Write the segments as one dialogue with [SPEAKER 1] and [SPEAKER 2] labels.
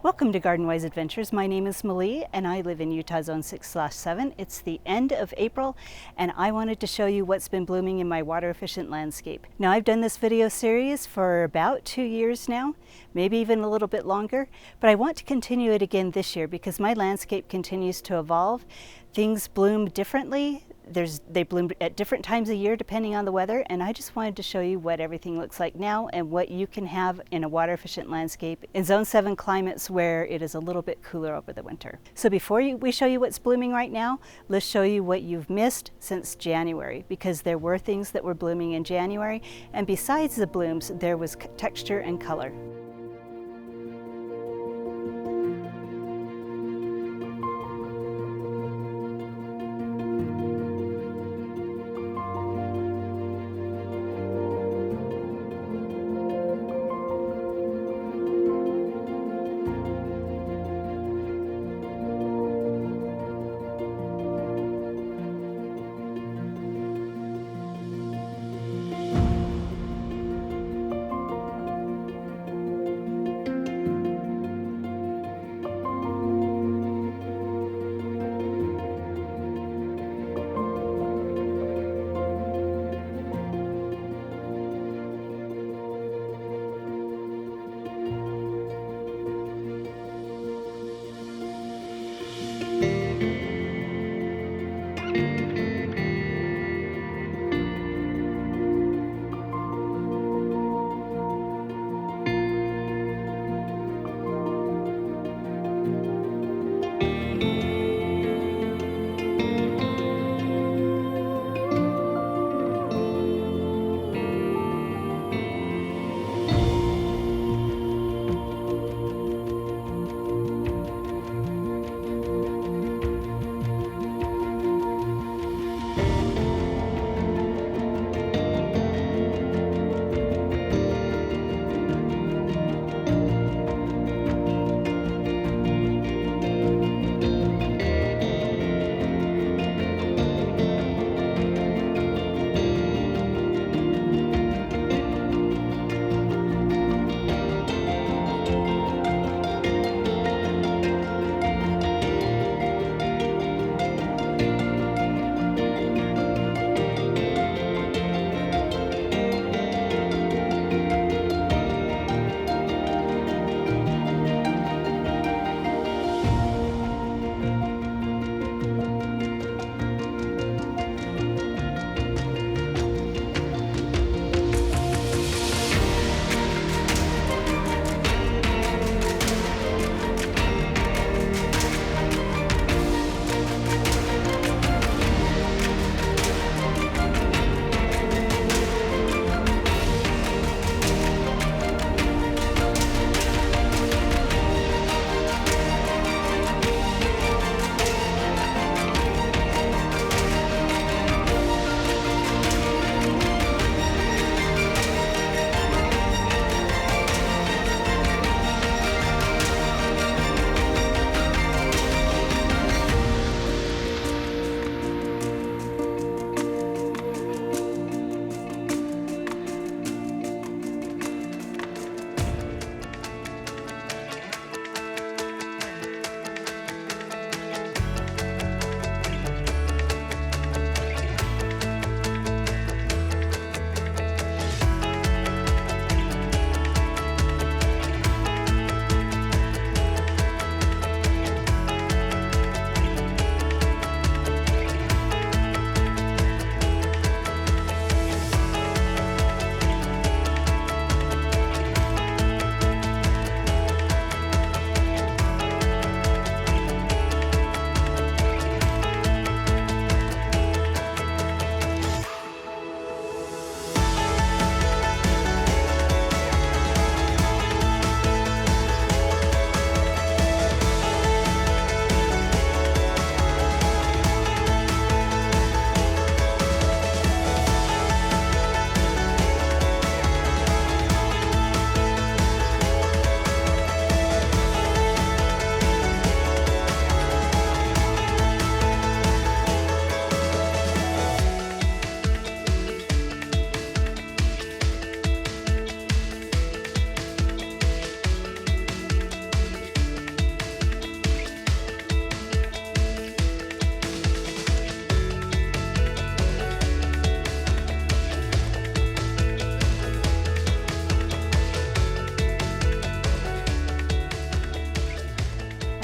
[SPEAKER 1] Welcome to Garden Wise Adventures. My name is Malie and I live in Utah Zone 6/7. It's the end of April and I wanted to show you what's been blooming in my water efficient landscape. Now I've done this video series for about 2 years now, maybe even a little bit longer, but I want to continue it again this year because my landscape continues to evolve. Things bloom differently. They bloom at different times of year depending on the weather, and I just wanted to show you what everything looks like now and what you can have in a water efficient landscape in Zone 7 climates where it is a little bit cooler over the winter. So before we show you what's blooming right now, let's show you what you've missed since January, because there were things that were blooming in January, and besides the blooms there was texture and color.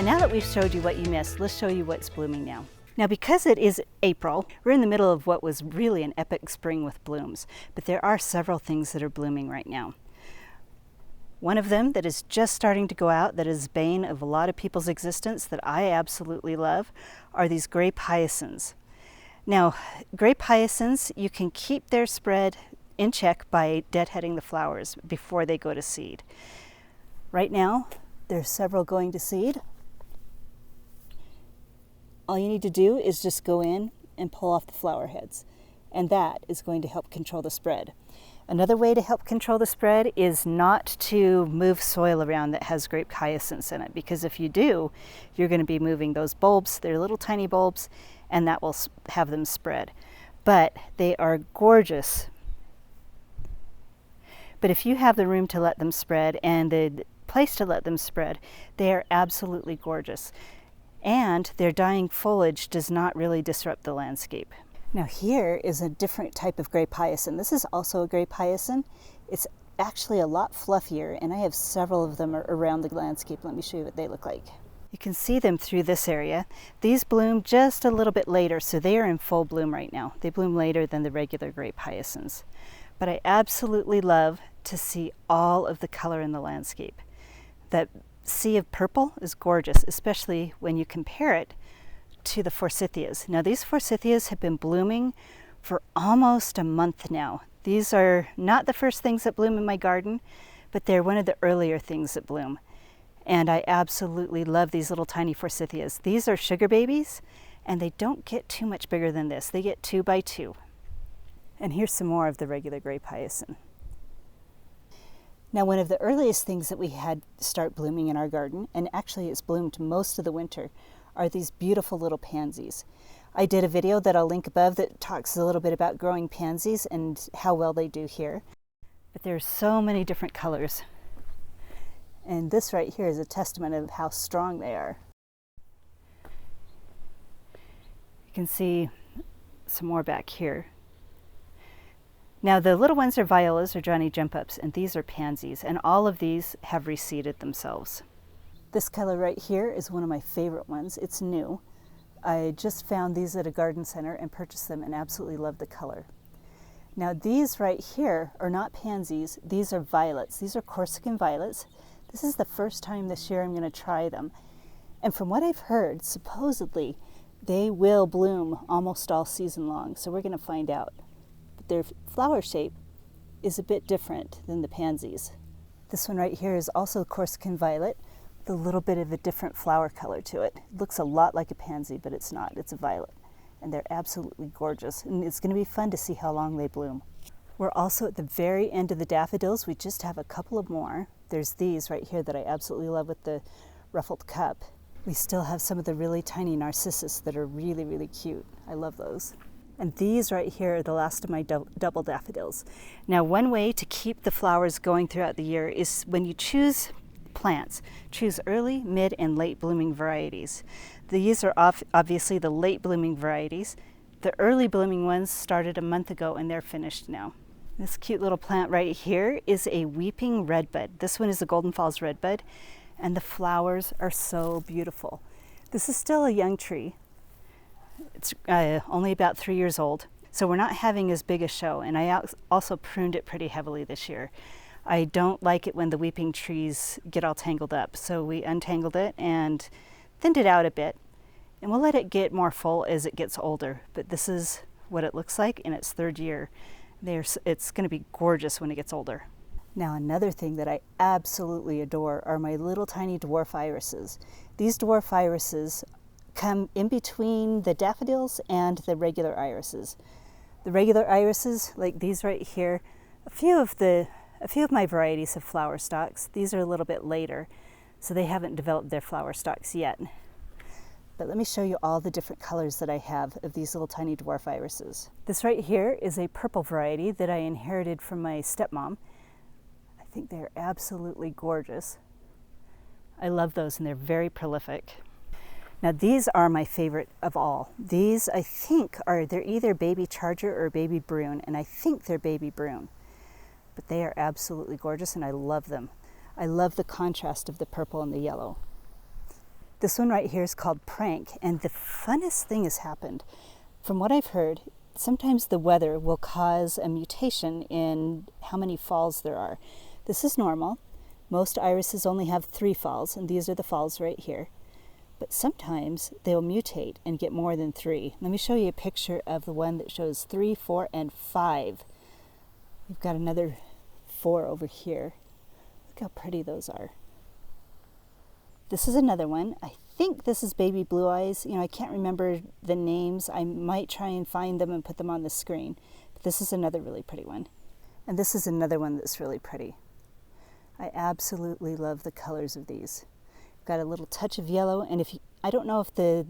[SPEAKER 1] And now that we've showed you what you missed, let's show you what's blooming now. Now, because it is April, we're in the middle of what was really an epic spring with blooms, but there are several things that are blooming right now. One of them that is just starting to go out, that is bane of a lot of people's existence, that I absolutely love, are these gray Pyestins. Now, gray Pyestins, you can keep their spread in check by deadheading the flowers before they go to seed. Right now, there's several going to seed. All you need to do is just go in and pull off the flower heads, and that is going to help control the spread. Another way to help control the spread is not to move soil around that has grape hyacinths in it, because if you do, you're going to be moving those bulbs. They're little tiny bulbs, and that will have them spread. But they are gorgeous. But if you have the room to let them spread and the place to let them spread, they are absolutely gorgeous. And their dying foliage does not really disrupt the landscape. Now here is a different type of gray Pyestin. This is also a gray Pyestin. It's actually a lot fluffier, and I have several of them around the landscape. Let me show you what they look like. You can see them through this area. These bloom just a little bit later, so they are in full bloom right now. They bloom later than the regular gray Pyestins. But I absolutely love to see all of the color in the landscape. That sea of purple is gorgeous, especially when you compare it to the forsythias. Now, these forsythias have been blooming for almost a month now. These are not the first things that bloom in my garden, but they're one of the earlier things that bloom. And I absolutely love these little tiny forsythias. These are sugar babies, and they don't get too much bigger than this. They get 2 by 2. And here's some more of the regular gray Pyestin. Now, one of the earliest things that we had start blooming in our garden, and actually it's bloomed most of the winter, are these beautiful little pansies. I did a video that I'll link above that talks a little bit about growing pansies and how well they do here. But there's so many different colors. And this right here is a testament of how strong they are. You can see some more back here. Now, the little ones are violas or Johnny jump-ups, and these are pansies, and all of these have reseeded themselves. This color right here is one of my favorite ones. It's new. I just found these at a garden center and purchased them and absolutely love the color. Now, these right here are not pansies. These are violets. These are Corsican violets. This is the first time this year I'm going to try them. And from what I've heard, supposedly they will bloom almost all season long, so we're going to find out. But their flower shape is a bit different than the pansies. This one right here is also Corsican violet, with a little bit of a different flower color to it. It looks a lot like a pansy, but it's not. It's a violet. And they're absolutely gorgeous. And it's going to be fun to see how long they bloom. We're also at the very end of the daffodils. We just have a couple of more. There's these right here that I absolutely love with the ruffled cup. We still have some of the really tiny narcissus that are really, really cute. I love those. And these right here are the last of my double daffodils. Now, one way to keep the flowers going throughout the year is when you choose plants, choose early, mid, and late blooming varieties. These are obviously the late blooming varieties. The early blooming ones started a month ago and they're finished now. This cute little plant right here is a weeping redbud. This one is a Golden Falls redbud, and the flowers are so beautiful. This is still a young tree. It's only about 3 years old, so we're not having as big a show, and I also pruned it pretty heavily this year. I don't like it when the weeping trees get all tangled up, so we untangled it and thinned it out a bit, and we'll let it get more full as it gets older. But this is what it looks like in its 3rd year. It's going to be gorgeous when it gets older. Now, another thing that I absolutely adore are my little tiny dwarf irises. These dwarf irises come in between the daffodils and the regular irises. The regular irises, like these right here, a few of my varieties have flower stalks. These are a little bit later, so they haven't developed their flower stalks yet. But let me show you all the different colors that I have of these little tiny dwarf irises. This right here is a purple variety that I inherited from my stepmom. I think they're absolutely gorgeous. I love those, and they're very prolific. Now, these are my favorite of all. These, I think, they're either baby charger or baby Broom, and I think they're baby Broom. But they are absolutely gorgeous, and I love them. I love the contrast of the purple and the yellow. This one right here is called Prank, and the funnest thing has happened. From what I've heard, sometimes the weather will cause a mutation in how many falls there are. This is normal. Most irises only have 3 falls, and these are the falls right here. But sometimes they'll mutate and get more than 3. Let me show you a picture of the one that shows 3, 4, and 5. We've got another 4 over here. Look how pretty those are. This is another one. I think this is Baby Blue Eyes. You know, I can't remember the names. I might try and find them and put them on the screen. But this is another really pretty one. And this is another one that's really pretty. I absolutely love the colors of these. Got a little touch of yellow, and I don't know if the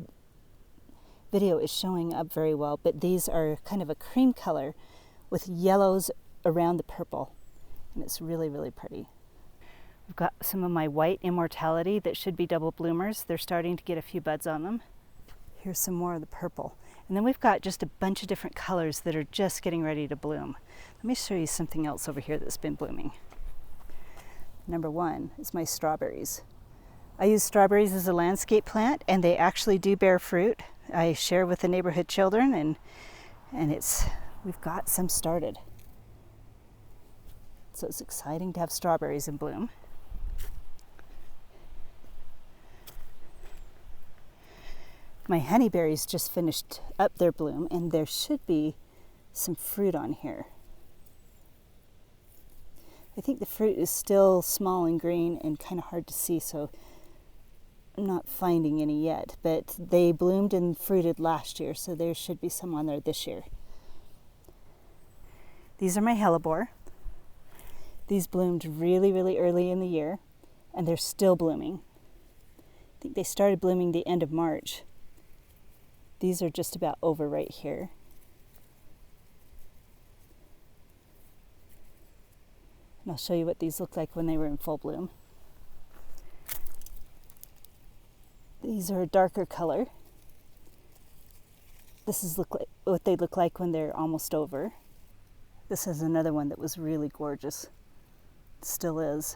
[SPEAKER 1] video is showing up very well, but these are kind of a cream color with yellows around the purple. And it's really, really pretty. I've got some of my white Immortality that should be double bloomers. They're starting to get a few buds on them. Here's some more of the purple. And then we've got just a bunch of different colors that are just getting ready to bloom. Let me show you something else over here that's been blooming. Number 1 is my strawberries. I use strawberries as a landscape plant, and they actually do bear fruit. I share with the neighborhood children, and we've got some started. So it's exciting to have strawberries in bloom. My honeyberries just finished up their bloom, and there should be some fruit on here. I think the fruit is still small and green and kind of hard to see, so I'm not finding any yet. But they bloomed and fruited last year, so there should be some on there this year. These are my hellebore. These bloomed really, really early in the year, and they're still blooming. I think they started blooming the end of March. These are just about over right here. And I'll show you what these look like when they were in full bloom. These are a darker color. This is what they look like when they're almost over. This is another one that was really gorgeous. It still is.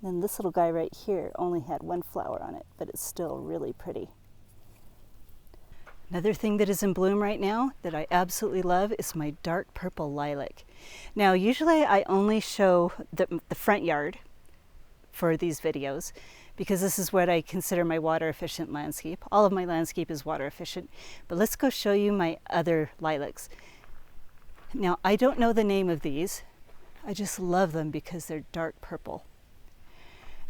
[SPEAKER 1] Then this little guy right here only had 1 flower on it, but it's still really pretty. Another thing that is in bloom right now that I absolutely love is my dark purple lilac. Now, usually I only show the front yard for these videos because this is what I consider my water efficient landscape. All of my landscape is water efficient, but let's go show you my other lilacs. Now, I don't know the name of these. I just love them because they're dark purple.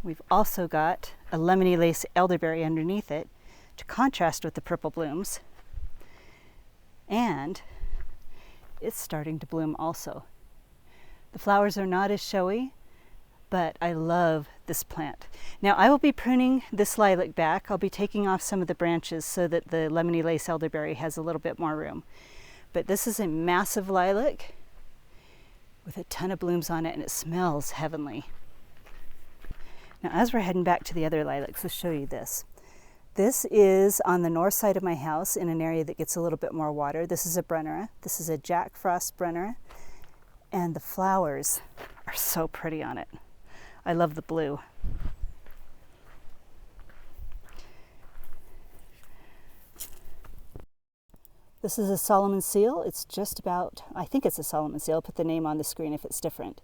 [SPEAKER 1] We've also got a lemony lace elderberry underneath it to contrast with the purple blooms. And it's starting to bloom also. The flowers are not as showy, but I love this plant. Now I will be pruning this lilac back. I'll be taking off some of the branches so that the lemony lace elderberry has a little bit more room. But this is a massive lilac with a ton of blooms on it, and it smells heavenly. Now, as we're heading back to the other lilacs, let's show you this. This is on the north side of my house in an area that gets a little bit more water. This is a Brunner. This is a Jack Frost Brunner. And the flowers are so pretty on it. I love the blue. This is a Solomon seal. It's just about, I think it's a Solomon seal. I'll put the name on the screen if it's different.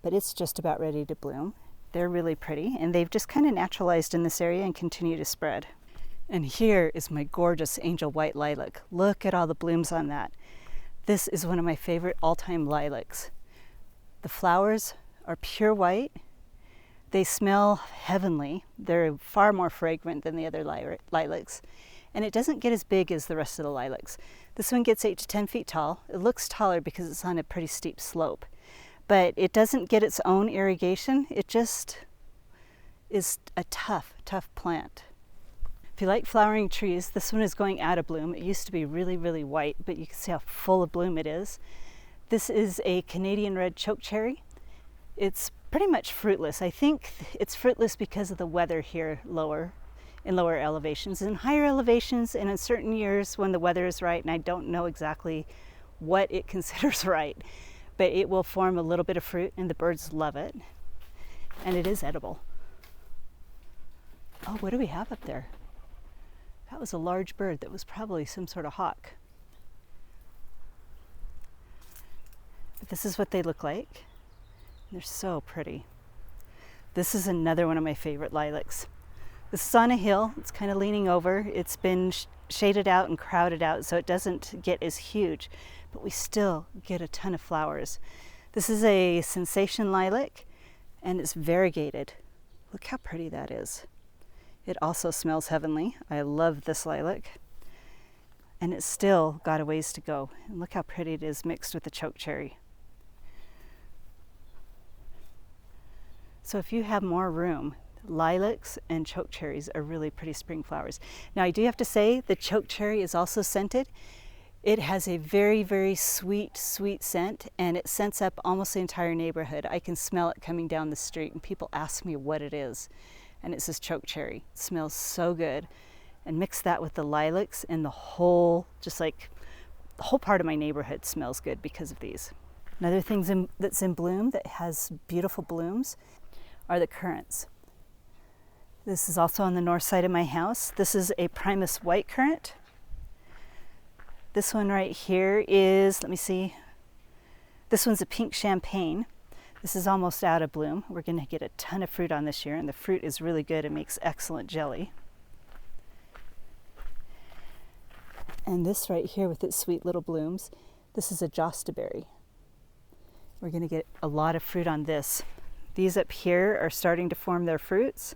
[SPEAKER 1] But it's just about ready to bloom. They're really pretty, and they've just kind of naturalized in this area and continue to spread. And here is my gorgeous angel white lilac. Look at all the blooms on that. This is one of my favorite all-time lilacs. The flowers are pure white. They smell heavenly. They're far more fragrant than the other lilacs. And it doesn't get as big as the rest of the lilacs. This one gets 8 to 10 feet tall. It looks taller because it's on a pretty steep slope. But it doesn't get its own irrigation. It just is a tough, tough plant. If you like flowering trees, this one is going out of bloom. It used to be really, really white, but you can see how full of bloom it is. This is a Canadian red chokecherry. It's pretty much fruitless. I think it's fruitless because of the weather here in lower elevations. In higher elevations and in certain years when the weather is right, and I don't know exactly what it considers right, but it will form a little bit of fruit and the birds love it. And it is edible. Oh, what do we have up there? That was a large bird that was probably some sort of hawk. But this is what they look like. They're so pretty. This is another one of my favorite lilacs. This is on a hill. It's kind of leaning over. It's been shaded out and crowded out, so it doesn't get as huge, but we still get a ton of flowers. This is a sensation lilac, and it's variegated. Look how pretty that is. It also smells heavenly. I love this lilac. And it's still got a ways to go. And look how pretty it is mixed with the chokecherry. So if you have more room, lilacs and chokecherries are really pretty spring flowers. Now I do have to say the chokecherry is also scented. It has a very, very sweet, sweet scent, and it scents up almost the entire neighborhood. I can smell it coming down the street, and people ask me what it is. And it says chokecherry. It smells so good. And mix that with the lilacs, and the whole, just like the whole part of my neighborhood smells good because of these. Another thing that's in bloom that has beautiful blooms are the currants. This is also on the north side of my house. This is a Primus white currant. This one right here is, let me see, this one's a pink champagne. This is almost out of bloom. We're going to get a ton of fruit on this year, and the fruit is really good. It makes excellent jelly. And this right here with its sweet little blooms, this is a jostaberry. We're going to get a lot of fruit on this. These up here are starting to form their fruits,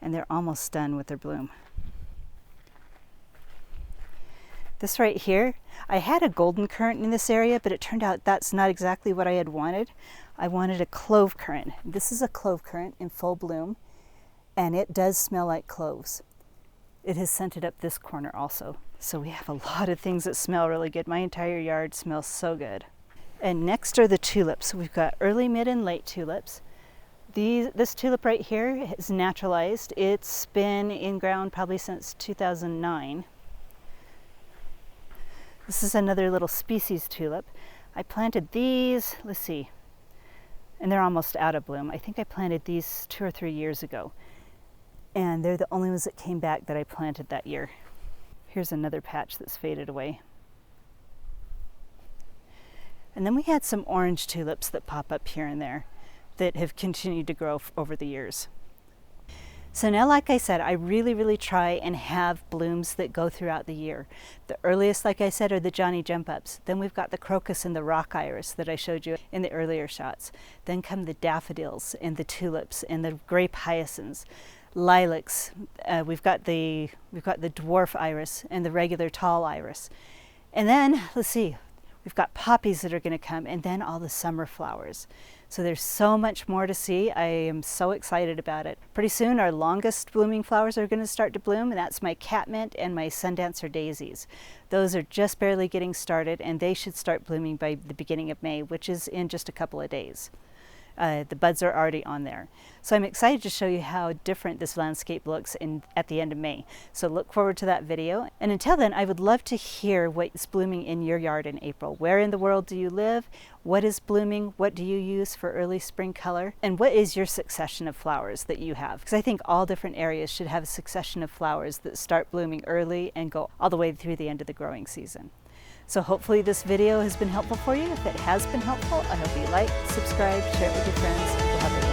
[SPEAKER 1] and they're almost done with their bloom. This right here, I had a golden currant in this area, but it turned out that's not exactly what I had wanted. I wanted a clove currant. This is a clove currant in full bloom, and it does smell like cloves. It has scented up this corner also. So we have a lot of things that smell really good. My entire yard smells so good. And next are the tulips. We've got early, mid, and late tulips. This tulip right here is naturalized. It's been in ground probably since 2009. This is another little species tulip. I planted these, let's see, and they're almost out of bloom. I think I planted these 2 or 3 years ago, and they're the only ones that came back that I planted that year. Here's another patch that's faded away. And then we had some orange tulips that pop up here and there that have continued to grow over the years. So now, like I said, I really try and have blooms that go throughout the year. The earliest, like I said, are the Johnny Jump Ups. Then we've got the crocus and the rock iris that I showed you in the earlier shots. Then come the daffodils and the tulips and the gray pyestins, lilacs. We've got the dwarf iris and the regular tall iris. And then, let's see, we've got poppies that are going to come, and then all the summer flowers. So there's so much more to see. I am so excited about it. Pretty soon our longest blooming flowers are going to start to bloom, and that's my catmint and my sundancer daisies. Those are just barely getting started, and they should start blooming by the beginning of May, which is in just a couple of days. The buds are already on there. So I'm excited to show you how different this landscape looks at the end of May. So look forward to that video. And until then, I would love to hear what's blooming in your yard in April. Where in the world do you live? What is blooming? What do you use for early spring color? And what is your succession of flowers that you have? Because I think all different areas should have a succession of flowers that start blooming early and go all the way through the end of the growing season. So hopefully this video has been helpful for you. If it has been helpful, I hope you like, subscribe, share it with your friends. We'll have a